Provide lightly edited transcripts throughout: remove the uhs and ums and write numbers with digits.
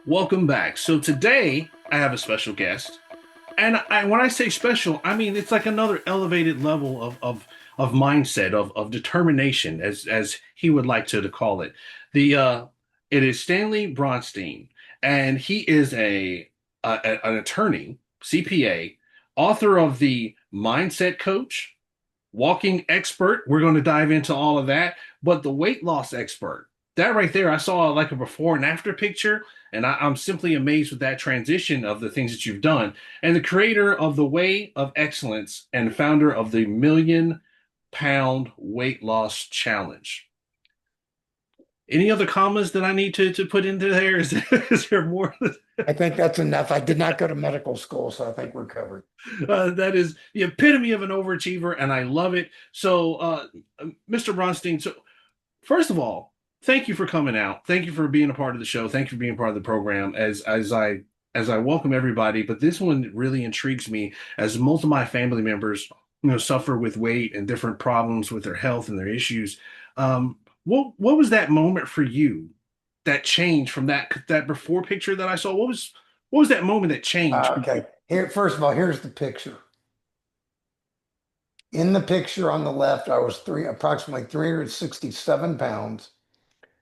Welcome back. So today I have a special guest, and when I say special, I mean it's like another elevated level of mindset of determination, as he would like to call it. The It is Stanley Bronstein, and he is an attorney, CPA, author of the Mindset Coach, walking expert. We're going to dive into all of that, but the weight loss expert. That right there, I saw like a before and after picture, and I'm simply amazed with that transition of the things that you've done. And the creator of the Way of Excellence and founder of the Million-Pound Weight Loss Challenge. Any other commas that I need to put into there? Is there more? I think that's enough. I did not go to medical school, so I think we're covered. That is the epitome of an overachiever, and I love it. So, Mr. Bronstein, so first of all, thank you for coming out. Thank you for being a part of the show. Thank you for being part of the program. As I welcome everybody, but this one really intrigues me as most of my family members, suffer with weight and different problems with their health and their issues. What was that moment for you? That change from that before picture that I saw. What was that moment that changed for you? Okay. Here, first of all, here's the picture. In the picture on the left, I was approximately 367 pounds.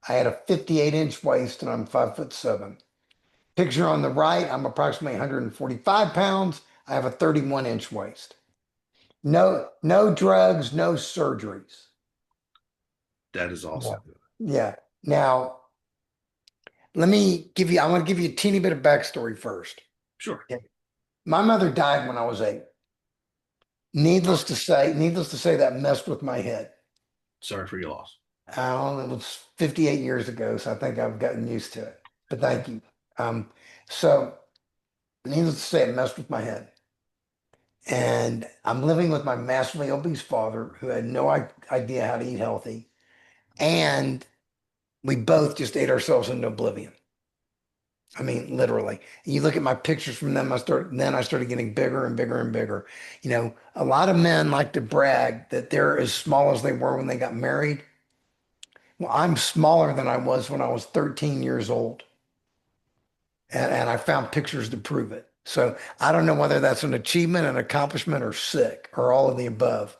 I had a 58-inch waist and I'm 5'7". Picture on the right, I'm approximately 145 pounds. I have a 31-inch waist. No drugs, no surgeries. That is Yeah. awesome. Yeah. Now, I want to give you a teeny bit of backstory first. Sure. Okay. My mother died when I was 8. Needless to say, that messed with my head. Sorry for your loss. It was 58 years ago, so I think I've gotten used to it. But thank you. Um, so, needless to say, it messed with my head. And I'm living with my massively obese father who had no idea how to eat healthy. And we both just ate ourselves into oblivion. I mean, literally. You look at my pictures from them, I started getting bigger and bigger and bigger. A lot of men like to brag that they're as small as they were when they got married. Well, I'm smaller than I was when I was 13 years old. And I found pictures to prove it. So I don't know whether that's an achievement, an accomplishment, or sick, or all of the above.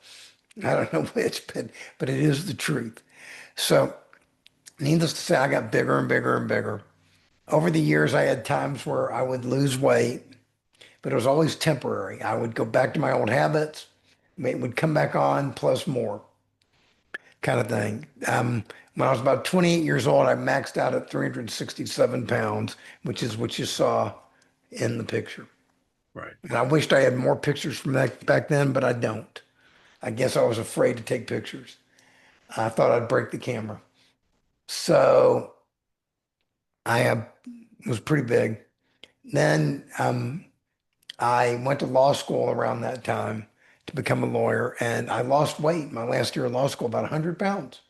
I don't know which, but it is the truth. So needless to say, I got bigger and bigger and bigger. Over the years, I had times where I would lose weight, but it was always temporary. I would go back to my old habits. It would come back on plus more kind of thing. When I was about 28 years old, I maxed out at 367 pounds, which is what you saw in the picture. Right. And I wished I had more pictures from that back then, but I don't. I guess I was afraid to take pictures. I thought I'd break the camera. So I was pretty big. Then I went to law school around that time to become a lawyer, and I lost weight my last year of law school, about 100 pounds.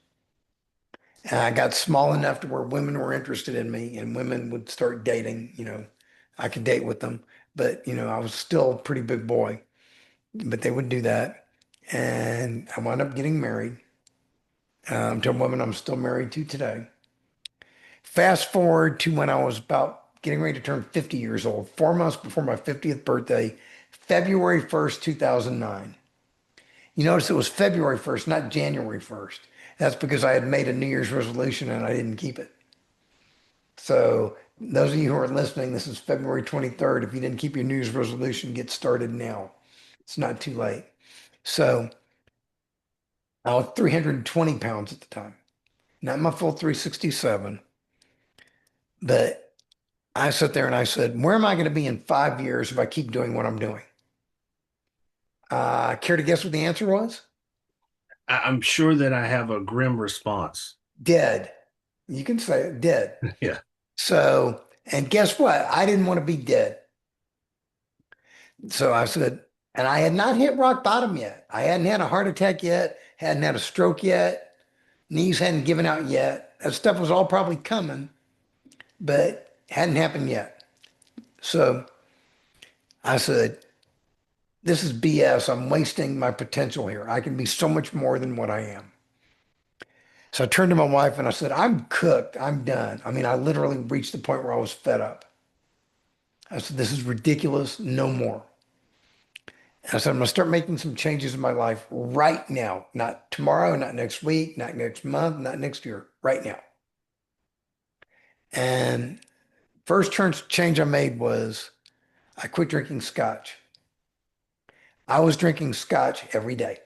And I got small enough to where women were interested in me and women would start dating. I could date with them, but I was still a pretty big boy, but they would do that. And I wound up getting married to a woman I'm still married to today. Fast forward to when I was about getting ready to turn 50 years old, 4 months before my 50th birthday, February 1st, 2009. You notice it was February 1st, not January 1st. That's because I had made a New Year's resolution and I didn't keep it. So, those of you who are listening, this is February 23rd. If you didn't keep your New Year's resolution, get started now. It's not too late. So, I was 320 pounds at the time, not my full 367, but I sat there and I said, where am I going to be in 5 years if I keep doing what I'm doing? Care to guess what the answer was? I'm sure that I have a grim response. Dead. You can say it, dead. Yeah. So, and guess what? I didn't want to be dead. So I said, and I had not hit rock bottom yet. I hadn't had a heart attack yet, hadn't had a stroke yet, knees hadn't given out yet. That stuff was all probably coming, but hadn't happened yet. So I said, this is BS. I'm wasting my potential here. I can be so much more than what I am. So I turned to my wife and I said, I'm cooked. I'm done. I mean, I literally reached the point where I was fed up. I said, this is ridiculous. No more. And I said, I'm going to start making some changes in my life right now, not tomorrow, not next week, not next month, not next year, right now. And change I made was I quit drinking scotch. I was drinking scotch every day.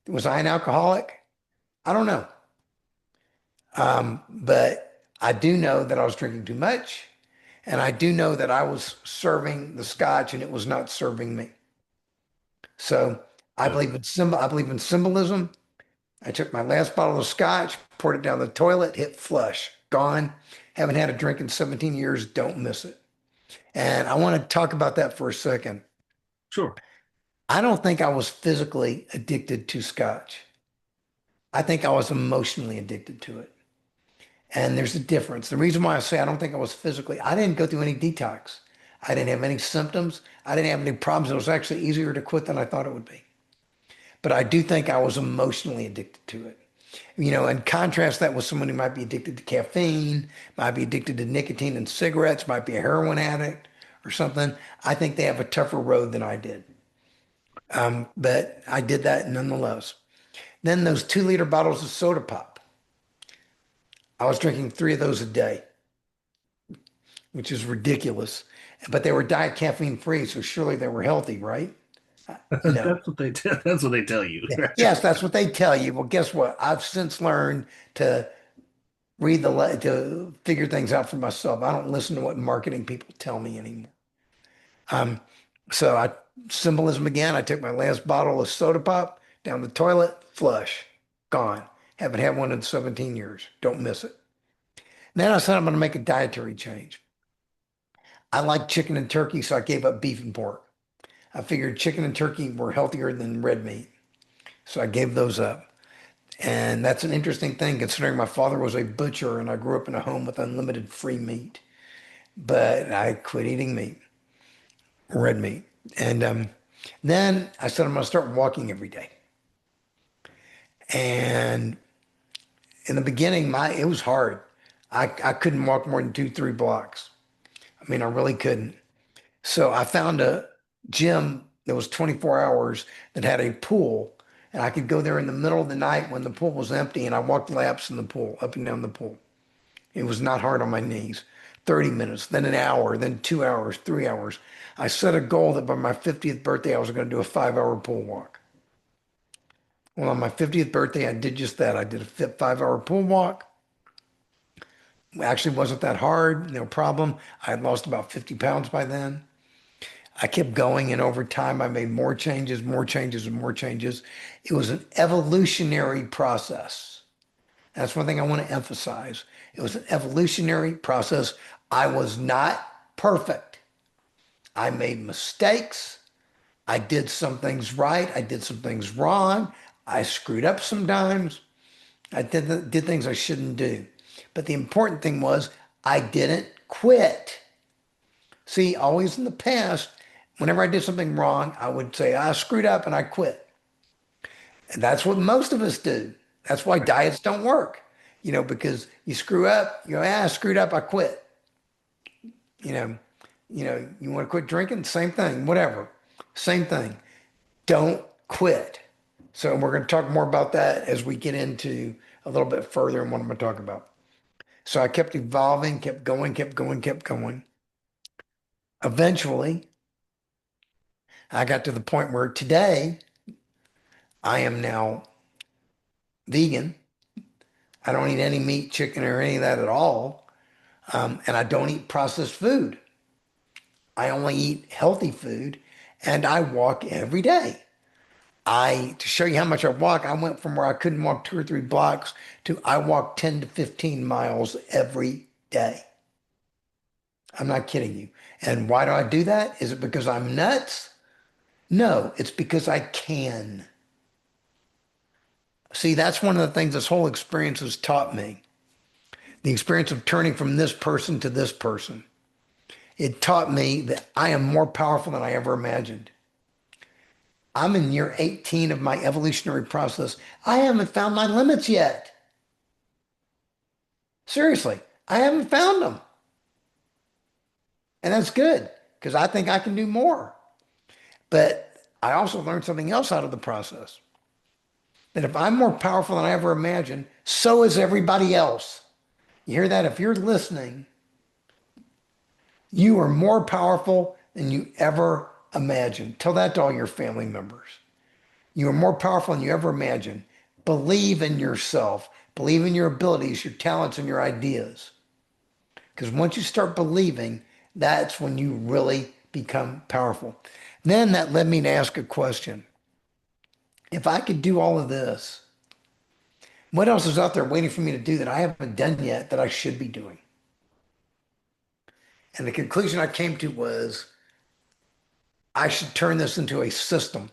Was I an alcoholic? I don't know. But I do know that I was drinking too much. And I do know that I was serving the scotch and it was not serving me. So Yep. I believe in symbolism. I took my last bottle of scotch, poured it down the toilet, hit flush, gone. Haven't had a drink in 17 years. Don't miss it. And I want to talk about that for a second. Sure. I don't think I was physically addicted to scotch. I think I was emotionally addicted to it. And there's a difference. The reason why I say I don't think I was physically, I didn't go through any detox. I didn't have any symptoms. I didn't have any problems. It was actually easier to quit than I thought it would be. But I do think I was emotionally addicted to it. And contrast that with someone who might be addicted to caffeine, might be addicted to nicotine and cigarettes, might be a heroin addict or something. I think they have a tougher road than I did. But I did that nonetheless. Then those 2 liter bottles of soda pop. I was drinking 3 of those a day, which is ridiculous. But they were diet caffeine free, so surely they were healthy, right? No. That's what they tell you. Yeah. Yes, that's what they tell you. Well, guess what? I've since learned to to figure things out for myself. I don't listen to what marketing people tell me anymore. Um, so I symbolism again. I took my last bottle of soda pop down the toilet, flush, gone. Haven't had one in 17 years. Don't miss it. Then I said I'm going to make a dietary change. I like chicken and turkey, so I gave up beef and pork. I figured chicken and turkey were healthier than red meat, so I gave those up. And that's an interesting thing considering my father was a butcher and I grew up in a home with unlimited free meat. But I quit eating meat, red meat. And then I said, I'm going to start walking every day. And in the beginning, it was hard. I couldn't walk more than 2, 3 blocks. I mean, I really couldn't. So I found a gym that was 24 hours that had a pool. And I could go there in the middle of the night when the pool was empty and I walked laps in the pool, up and down the pool. It was not hard on my knees. 30 minutes, then an hour, then 2 hours, 3 hours. I set a goal that by my 50th birthday, I was going to do a 5 hour pool walk. Well, on my 50th birthday, I did just that. I did a 5 hour pool walk. Actually, wasn't that hard, no problem. I had lost about 50 pounds by then. I kept going, and over time, I made more changes, more changes, and more changes. It was an evolutionary process. That's one thing I want to emphasize. It was an evolutionary process. I was not perfect. I made mistakes. I did some things right. I did some things wrong. I screwed up sometimes. I did things I shouldn't do. But the important thing was I didn't quit. See, always in the past, whenever I did something wrong, I would say, I screwed up and I quit. And that's what most of us do. That's why diets don't work, because you screw up, you go, I screwed up, I quit. You know, you want to quit drinking, same thing, whatever, same thing. Don't quit. So we're going to talk more about that as we get into a little bit further and what I'm going to talk about. So I kept evolving, kept going, kept going, kept going. Eventually, I got to the point where today I am now vegan. I don't eat any meat, chicken, or any of that at all. And I don't eat processed food. I only eat healthy food and I walk every day. To show you how much I walk, I went from where I couldn't walk 2 or 3 blocks to I walk 10 to 15 miles every day. I'm not kidding you. And why do I do that? Is it because I'm nuts? No, it's because I can. See, that's one of the things this whole experience has taught me. The experience of turning from this person to this person. It taught me that I am more powerful than I ever imagined. I'm in year 18 of my evolutionary process. I haven't found my limits yet. Seriously, I haven't found them. And that's good because I think I can do more. But I also learned something else out of the process that if I'm more powerful than I ever imagined, so is everybody else. You hear that? If you're listening, you are more powerful than you ever imagined. Tell that to all your family members. You are more powerful than you ever imagined. Believe in yourself, believe in your abilities, your talents, and your ideas. Because once you start believing, that's when you really become powerful. Then that led me to ask a question. If I could do all of this, what else is out there waiting for me to do that I haven't done yet that I should be doing? And the conclusion I came to was I should turn this into a system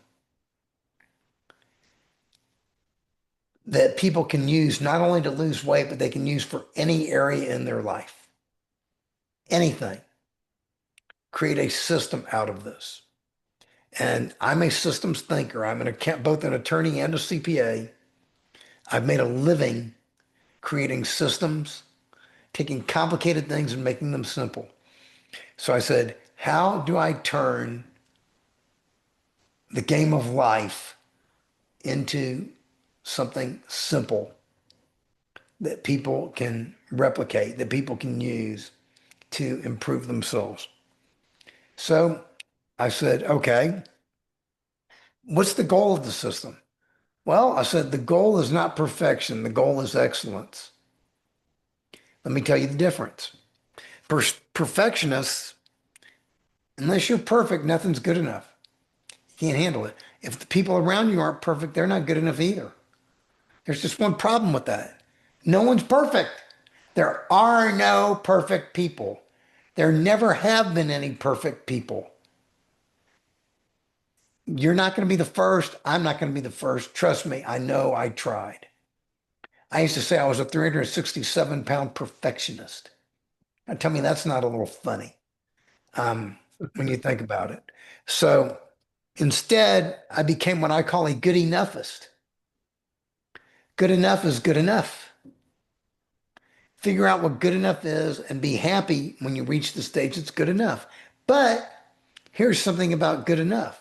that people can use not only to lose weight, but they can use for any area in their life. Anything. Create a system out of this. And I'm a systems thinker. Both an attorney and a CPA. I've made a living creating systems, taking complicated things and making them simple. So I said, how do I turn the game of life into something simple that people can replicate, that people can use to improve themselves? So I said, okay, what's the goal of the system? Well, I said, the goal is not perfection. The goal is excellence. Let me tell you the difference. Perfectionists, unless you're perfect, nothing's good enough. You can't handle it. If the people around you aren't perfect, they're not good enough either. There's just one problem with that. No one's perfect. There are no perfect people. There never have been any perfect people. You're not going to be the first. I'm not going to be the first. Trust me, I know I tried. I used to say I was a 367-pound perfectionist. Now tell me that's not a little funny when you think about it. So instead, I became what I call a good enoughist. Good enough is good enough. Figure out what good enough is and be happy when you reach the stage that's good enough. But here's something about good enough.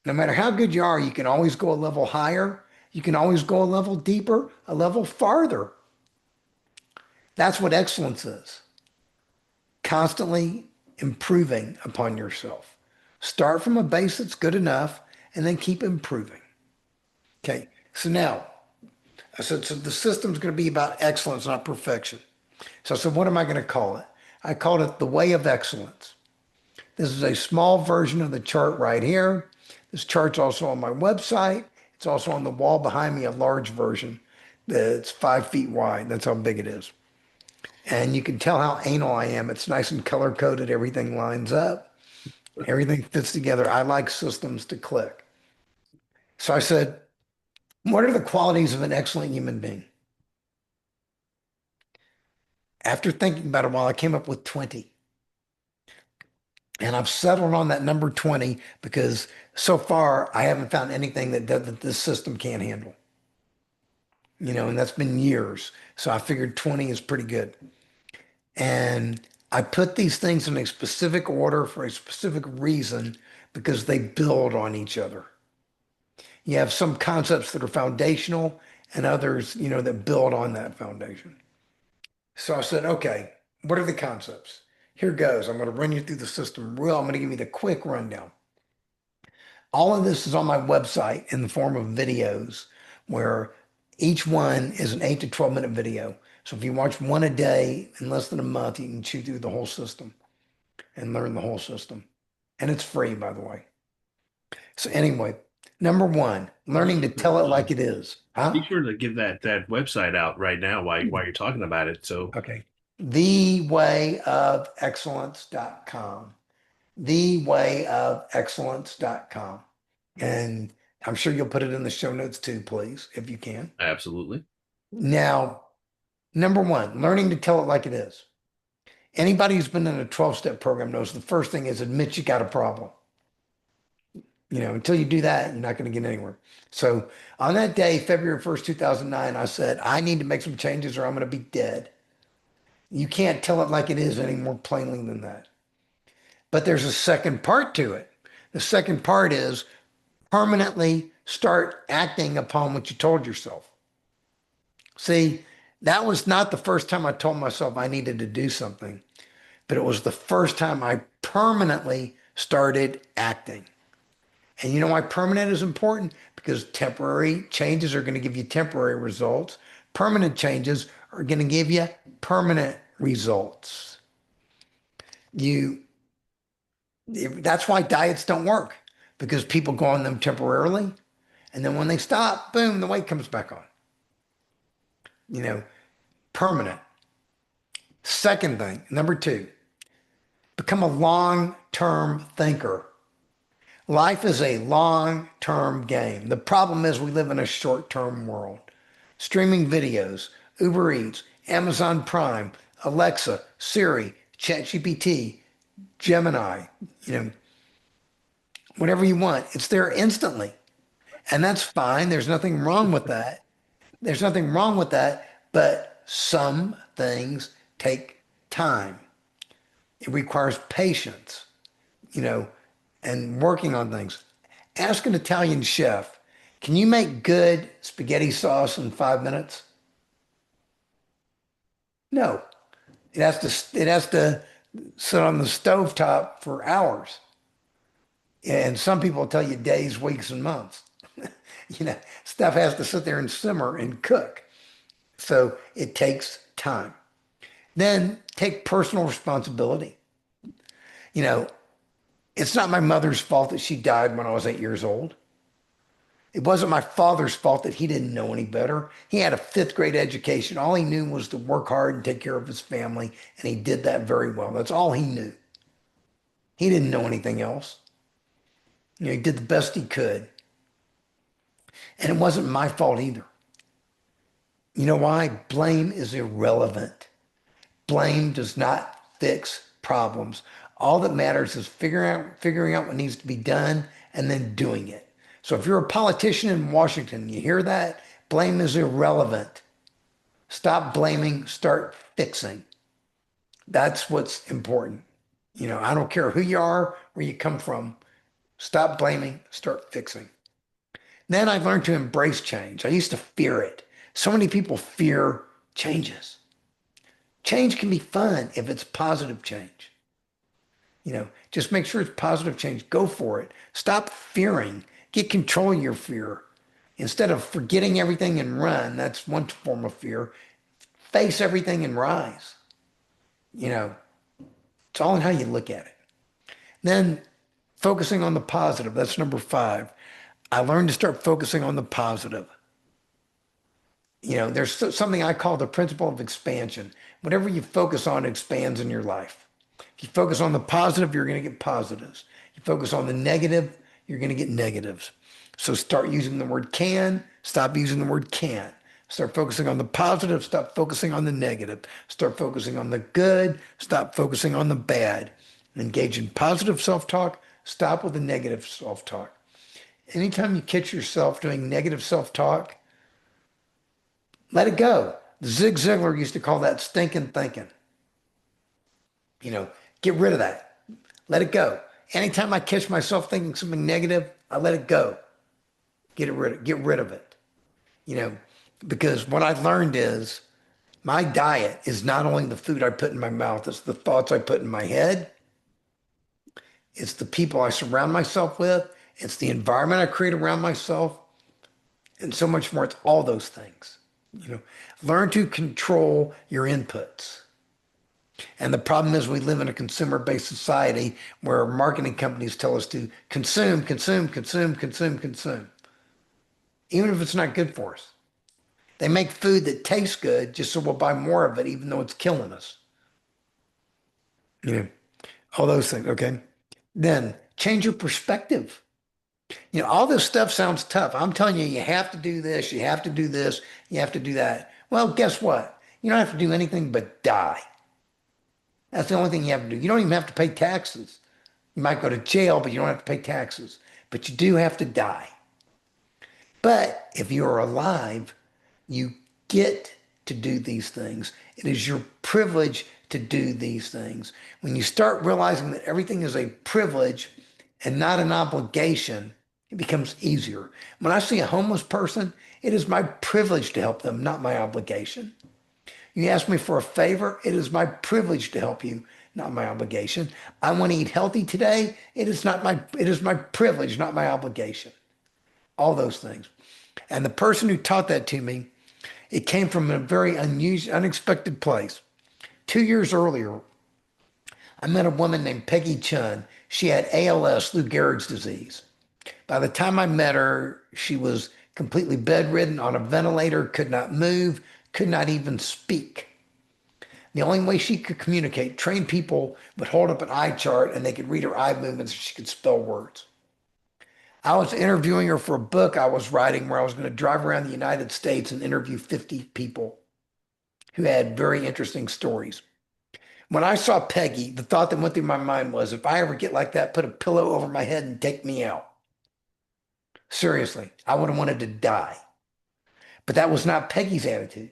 No matter how good you are, you can always go a level higher. You can always go a level deeper, a level farther. That's what excellence is. Constantly improving upon yourself. Start from a base that's good enough and then keep improving. Okay. So now I said, so the system's going to be about excellence, not perfection. So I said, what am I going to call it? I called it the way of excellence. This is a small version of the chart right here. This chart's also on my website. It's also on the wall behind me, a large version that's 5 feet wide. That's how big it is. And you can tell how anal I am. It's nice and color coded. Everything lines up. Everything fits together. I like systems to click. So I said, what are the qualities of an excellent human being? After thinking about it a while, I came up with 20. And I've settled on that number 20 because so far I haven't found anything that this system can't handle. And that's been years. So I figured 20 is pretty good. And I put these things in a specific order for a specific reason because they build on each other. You have some concepts that are foundational and others, that build on that foundation. So I said, okay, what are the concepts? Here goes. I'm going to run you through the system I'm going to give you the quick rundown. All of this is on my website in the form of videos where each one is an 8 to 12-minute video. So if you watch one a day in less than a month, you can chew through the whole system and learn the whole system. And it's free, by the way. So anyway, number one, Be learning to sure tell it to, like it is. be Huh? sure to give that website out right now while you're talking about it. So Okay. Thewayofexcellence.com. Thewayofexcellence.com. And I'm sure you'll put it in the show notes too, please, if you can. absolutely. Now, number one, learning to tell it like it is. Anybody who's been in a 12-step program knows the first thing is admit you got a problem. Until you do that, you're not going to get anywhere. So on that day, February 1st, 2009, I said, I need to make some changes or I'm going to be dead. You can't tell it like it is any more plainly than that. But there's a second part to it. The second part is permanently start acting upon what you told yourself. See, that was not the first time I told myself I needed to do something, but it was the first time I permanently started acting. And you know why permanent is important? Because temporary changes are going to give you temporary results. Permanent changes are going to give you permanent results. You, that's why diets don't work because people go on them temporarily. And then when they stop, boom, the weight comes back on. You know, permanent. Second thing, number two, become a long-term thinker. Life is a long-term game. The problem is we live in a short-term world. Streaming videos, Uber Eats, Amazon Prime, Alexa, Siri, ChatGPT, Gemini, you know, whatever you want, it's there instantly. And that's fine. There's nothing wrong with that. There's nothing wrong with that, but some things take time. It requires patience, you know, and working on things. Ask an Italian chef, can you make good spaghetti sauce in 5 minutes? No. It has to sit on the stovetop for hours. And some people tell you days, weeks, and months. Stuff has to sit there and simmer and cook. So it takes time. Then take personal responsibility. You know, it's not my mother's fault that she died when I was 8 years old. It wasn't my father's fault that he didn't know any better. He had a fifth grade education. All he knew was to work hard and take care of his family, and he did that very well. That's all he knew. He didn't know anything else. He did the best he could. And it wasn't my fault either. You know why? Blame is irrelevant. Blame does not fix problems. All that matters is figuring out what needs to be done and then doing it. So if you're a politician in Washington, you hear that? Blame is irrelevant. Stop blaming, start fixing. That's what's important. I don't care who you are, where you come from. Stop blaming, start fixing. Then I learned to embrace change. I used to fear it. So many people fear changes. Change can be fun if it's positive change. Just make sure it's positive change. Go for it. Stop fearing. Get control of your fear. Instead of forgetting everything and run, that's one form of fear. Face everything and rise. It's all in how you look at it. Then focusing on the positive. That's number five. I learned to start focusing on the positive. There's something I call the principle of expansion. Whatever you focus on expands in your life. If you focus on the positive, you're going to get positives. You focus on the negative, you're going to get negatives. So start using the word can, stop using the word can't. Start focusing on the positive, stop focusing on the negative. Start focusing on the good, stop focusing on the bad. Engage in positive self-talk, stop with the negative self-talk. Anytime you catch yourself doing negative self-talk, let it go. Zig Ziglar used to call that stinking thinking. Get rid of that. Let it go. Anytime I catch myself thinking something negative, I let it go. Get rid of it. Because what I've learned is my diet is not only the food I put in my mouth, it's the thoughts I put in my head. It's the people I surround myself with. It's the environment I create around myself and so much more. It's all those things. Learn to control your inputs. And the problem is we live in a consumer-based society where marketing companies tell us to consume, consume, consume, consume, consume, even if it's not good for us. They make food that tastes good just so we'll buy more of it, even though it's killing us. You know, all those things. Okay. Then change your perspective. All this stuff sounds tough. I'm telling you, you have to do this, you have to do this, you have to do that. Well, guess what? You don't have to do anything but die. That's the only thing you have to do. You don't even have to pay taxes. You might go to jail, but you don't have to pay taxes. but you do have to die. But if you are alive, you get to do these things. It is your privilege to do these things. When you start realizing that everything is a privilege and not an obligation, it becomes easier. When I see a homeless person, it is my privilege to help them, not my obligation. You ask me for a favor, it is my privilege to help you, not my obligation. I want to eat healthy today, it is my privilege, not my obligation. All those things. And the person who taught that to me, it came from a very unusual, unexpected place. 2 years earlier, I met a woman named Peggy Chun. She had ALS, Lou Gehrig's disease. By the time I met her, she was completely bedridden, on a ventilator, could not move, could not even speak. The only way she could communicate, trained people would hold up an eye chart and they could read her eye movements so she could spell words. I was interviewing her for a book I was writing where I was going to drive around the United States and interview 50 people who had very interesting stories. When I saw Peggy, the thought that went through my mind was, if I ever get like that, put a pillow over my head and take me out. Seriously, I would have wanted to die. But that was not Peggy's attitude.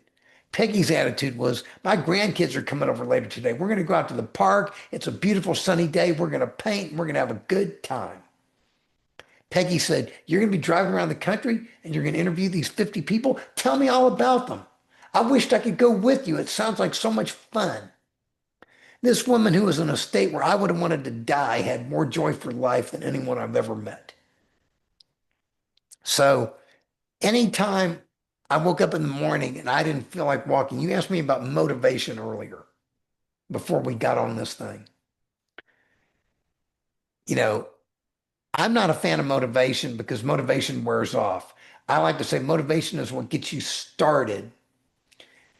Peggy's attitude was, my grandkids are coming over later today. We're going to go out to the park. It's a beautiful sunny day. We're going to paint. We're going to have a good time. Peggy said, you're going to be driving around the country and you're going to interview these 50 people. Tell me all about them. I wished I could go with you. It sounds like so much fun. This woman who was in a state where I would have wanted to die had more joy for life than anyone I've ever met. So anytime I woke up in the morning and I didn't feel like walking, you asked me about motivation earlier before we got on this thing. You know, I'm not a fan of motivation because motivation wears off. I like to say motivation is what gets you started.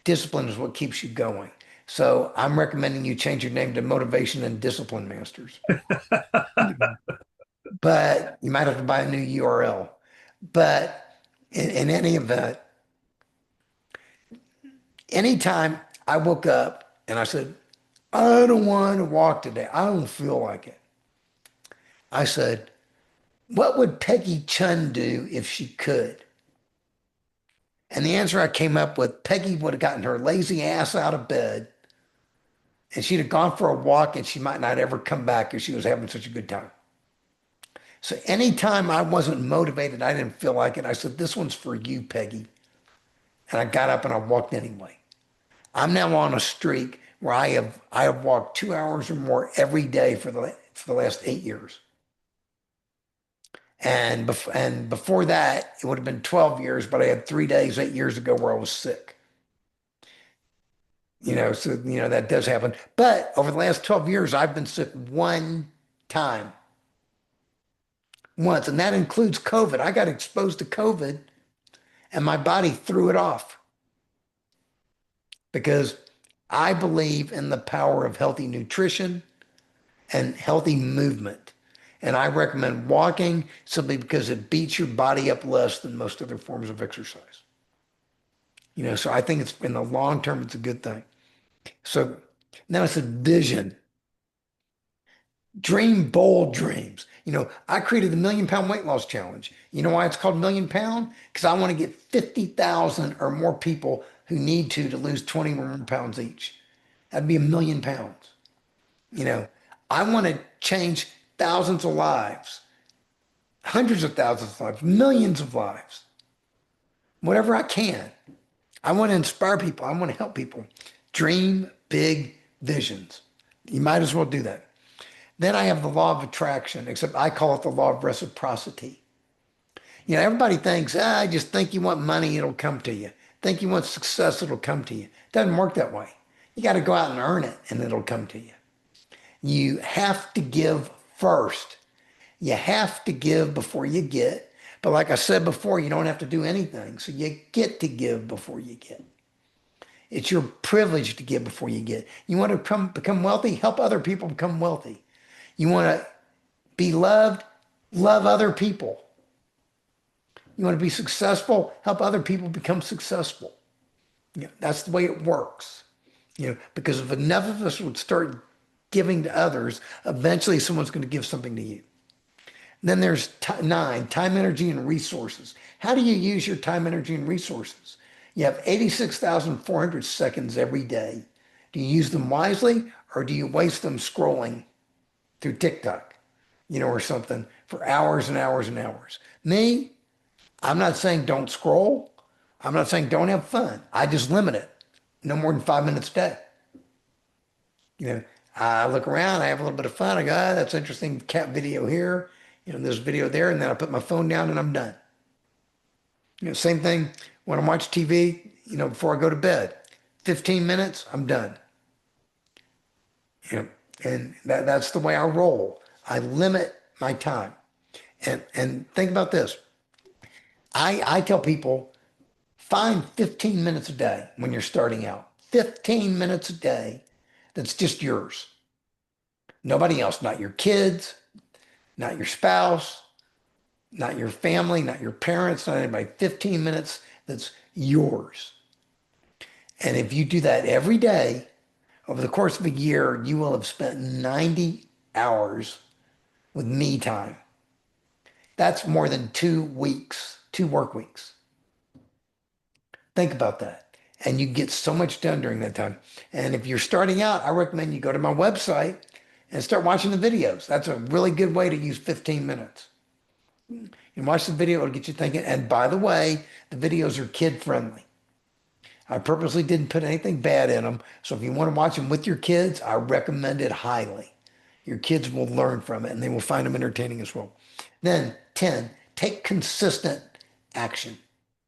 Discipline is what keeps you going. So I'm recommending you change your name to Motivation and Discipline Masters. But you might have to buy a new URL. But in any event, anytime I woke up and I said, I don't want to walk today. I don't feel like it. I said, what would Peggy Chun do if she could? And the answer I came up with, Peggy would have gotten her lazy ass out of bed and she'd have gone for a walk and she might not ever come back because she was having such a good time. So anytime I wasn't motivated, I didn't feel like it, I said, this one's for you, Peggy. And I got up and I walked anyway. I'm now on a streak where I have walked 2 hours or more every day for the last 8 years. And before that, it would have been 12 years, but I had 3 days 8 years ago where I was sick. So that does happen. But over the last 12 years, I've been sick one time, once, and that includes COVID. I got exposed to COVID and my body threw it off because I believe in the power of healthy nutrition and healthy movement. And I recommend walking simply because it beats your body up less than most other forms of exercise. So I think it's in the long term, it's a good thing. So now it's a vision. Dream bold dreams. I created the £1,000,000 weight loss challenge. You know why it's called £1,000,000? Because I want to get 50,000 or more people who need to lose 20 or more pounds each. That'd be £1,000,000. You know, I want to change thousands of lives, hundreds of thousands of lives, millions of lives, whatever I can. I want to inspire people. I want to help people. Dream big visions. You might as well do that. Then I have the law of attraction, except I call it the law of reciprocity. Everybody thinks, I just think you want money, it'll come to you. Think you want success, it'll come to you. It doesn't work that way. You got to go out and earn it, and it'll come to you. You have to give first. You have to give before you get. But like I said before, you don't have to do anything. So you get to give before you get. It's your privilege to give before you get. You want to become wealthy? Help other people become wealthy. You want to be loved? Love other people. You want to be successful? Help other people become successful. That's the way it works. Because if enough of us would start giving to others, eventually someone's going to give something to you. Then there's nine, time, energy, and resources. How do you use your time, energy, and resources? You have 86,400 seconds every day. Do you use them wisely or do you waste them scrolling through TikTok, or something for hours and hours and hours? Me, I'm not saying don't scroll. I'm not saying don't have fun. I just limit it. No more than 5 minutes a day. You know, I look around, I have a little bit of fun. I go, that's interesting cat video here, this video there, and then I put my phone down and I'm done. Same thing when I watch TV, before I go to bed. 15 minutes, I'm done. You know, and that's the way I roll. I limit my time. And think about this. I tell people find 15 minutes a day when you're starting out. 15 minutes a day that's just yours. Nobody else, not your kids, not your spouse, not your family, not your parents, not anybody. 15 minutes that's yours. And if you do that every day, over the course of a year, you will have spent 90 hours with me time. That's more than 2 weeks, 2 work weeks. Think about that. And you get so much done during that time. And if you're starting out, I recommend you go to my website and start watching the videos. That's a really good way to use 15 minutes. You watch the video, it'll get you thinking. And by the way, the videos are kid friendly. I purposely didn't put anything bad in them. So if you want to watch them with your kids, I recommend it highly. Your kids will learn from it and they will find them entertaining as well. Then 10, take consistent action.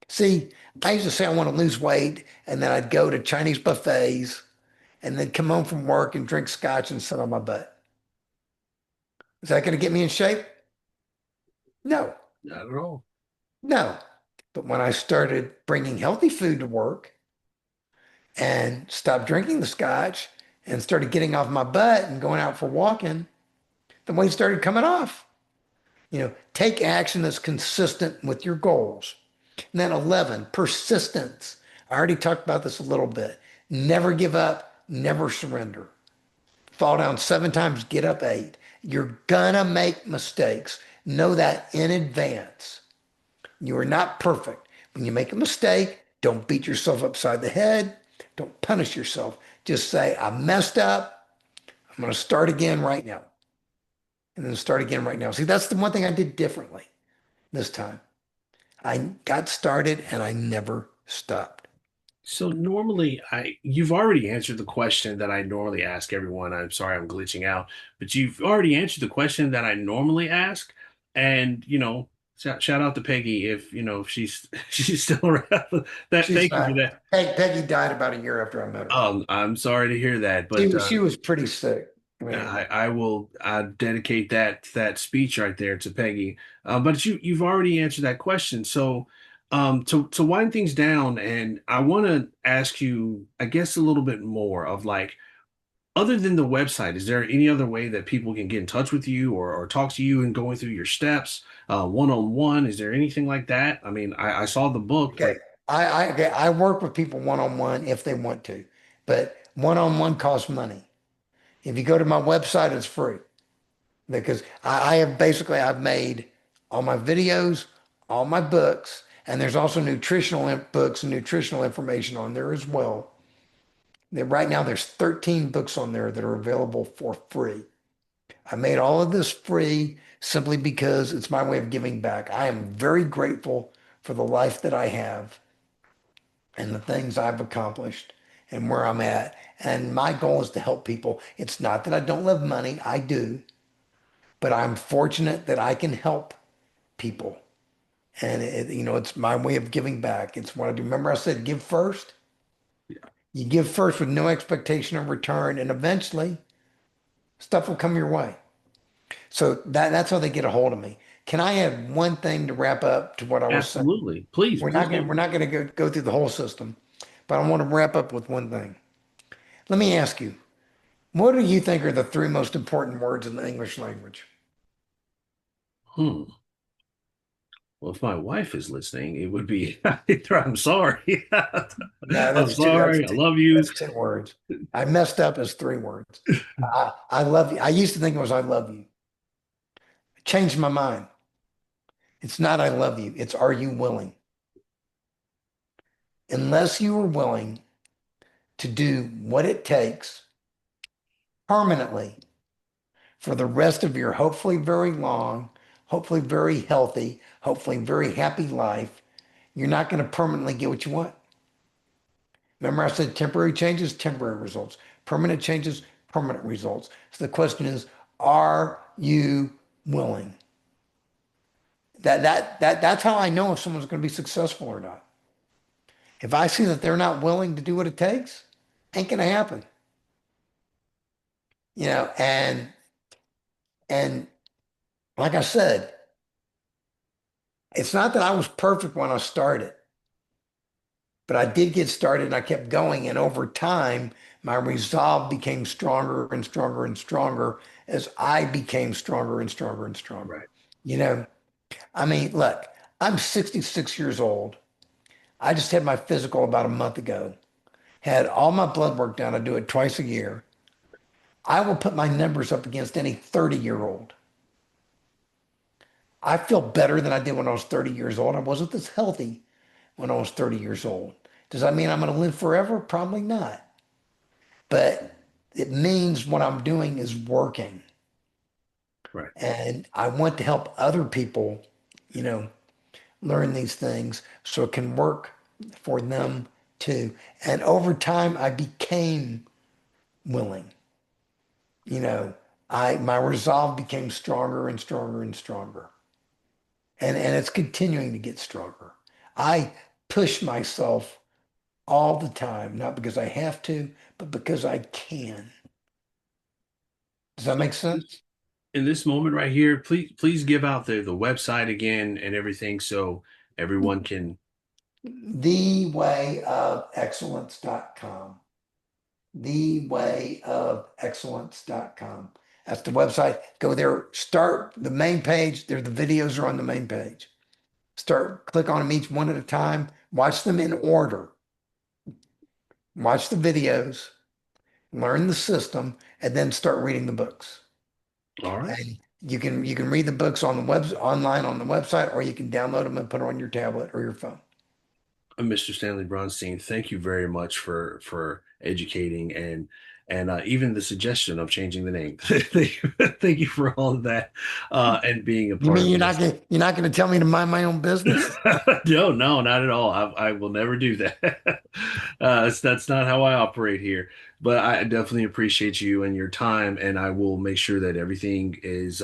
See, I used to say I want to lose weight, and then I'd go to Chinese buffets and then come home from work and drink scotch and sit on my butt. Is that going to get me in shape? No, Not at all. no. But when I started bringing healthy food to work and stopped drinking the scotch and started getting off my butt and going out for walking, the weight started coming off. Take action that's consistent with your goals. And then 11, persistence. I already talked about this a little bit. Never give up, never surrender. Fall down 7 times, get up 8. You're gonna make mistakes. Know that in advance. You are not perfect. When you make a mistake, don't beat yourself upside the head. Don't punish yourself. Just say, I messed up. I'm going to start again right now. And then start again right now. See, that's the one thing I did differently this time. I got started and I never stopped. So normally you've already answered the question that I normally ask everyone. I'm sorry I'm glitching out, but you've already answered the question that I normally ask. And, shout out to Peggy if she's she's still around. That She's thank you for not. that. Peggy died about a year after I met her. I'm sorry to hear that, She but was she was pretty sick. I mean, I will dedicate that speech right there to Peggy. But you've already answered that question. So to wind things down, and I want to ask you, I guess, a little bit more of like, other than the website, is there any other way that people can get in touch with you or talk to you and going through your steps, one-on-one? Is there anything like that? I mean, I saw the book, okay. but Okay, I work with people one-on-one if they want to, but one-on-one costs money. If you go to my website, it's free because I have basically I've made all my videos, all my books, and there's also nutritional books and nutritional information on there as well. Right now, there's 13 books on there that are available for free. I made all of this free simply because it's my way of giving back. I am very grateful for the life that I have and the things I've accomplished and where I'm at. And my goal is to help people. It's not that I don't love money, I do, but I'm fortunate that I can help people. And it's my way of giving back. It's what I do. Remember I said give first? You give first with no expectation of return, and eventually stuff will come your way. So that's how they get a hold of me. Can I add one thing to wrap up to what I was saying? absolutely. Please, please We're do. not gonna go through the whole system, but I want to wrap up with one thing. Let me ask you, what do you think are the three most important words in the English language? Hmm. Well, if my wife is listening, it would be I'm sorry. No, I'm that's two. sorry. I love you. That's 2 words. I messed up as 3 words. I love you. I used to think it was I love you. changed my mind. It's not I love you, it's are you willing? Unless you are willing to do what it takes permanently for the rest of your hopefully very long, hopefully very healthy, hopefully very happy life, you're not going to permanently get what you want. Remember, I said temporary changes, temporary results, permanent changes, permanent results. So the question is, are you willing? That's how I know if someone's going to be successful or not. If I see that they're not willing to do what it takes, ain't going to happen. You know, and like I said, it's not that I was perfect when I started, but I did get started and I kept going. And over time, my resolve became stronger and stronger and stronger as I became stronger and stronger and stronger. Right. You know, I mean, look, I'm 66 years old. I just had my physical about a month ago. Had all my blood work done. I do it twice a year. I will put my numbers up against any 30-year-old. I feel better than I did when I was 30 years old. I wasn't this healthy when I was 30 years old. Does that mean I'm going to live forever? Probably not. But it means what I'm doing is working. Right. And I want to help other people, you know, learn these things so it can work for them too. And over time, I became willing. You know, my resolve became stronger and stronger and stronger. And it's continuing to get stronger. I push myself all the time, not because I have to, but because I can. Does that So make sense? in this moment right here, please give out the website again and everything so everyone can. Thewayofexcellence.com. Thewayofexcellence.com. That's the website. Go there, start the main page. There, the videos are on the main page. Click on them each one at a time. Watch them in order. Watch the videos, learn the system, and then start reading the books. All right. And you can read the books on the web online on the website, or you can download them and put them on your tablet or your phone. Mr. Stanley Bronstein, thank you very much for educating and even the suggestion of changing the name. Thank you for all of that and being a You part mean of this. you're not gonna tell me to mind my own business? No, no, not at all. I will never do that. That's not how I operate here. But I definitely appreciate you and your time, and I will make sure that everything is,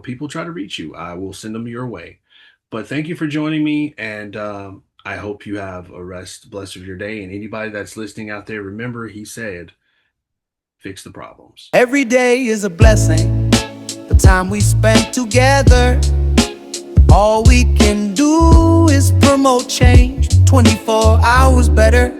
people try to reach you. I will send them your way. But thank you for joining me, and I hope you have a blessed of your day. And anybody that's listening out there, remember, he said, fix the problems. Every day is a blessing. The time we spent together. All we can do is promote change. 24 hours better.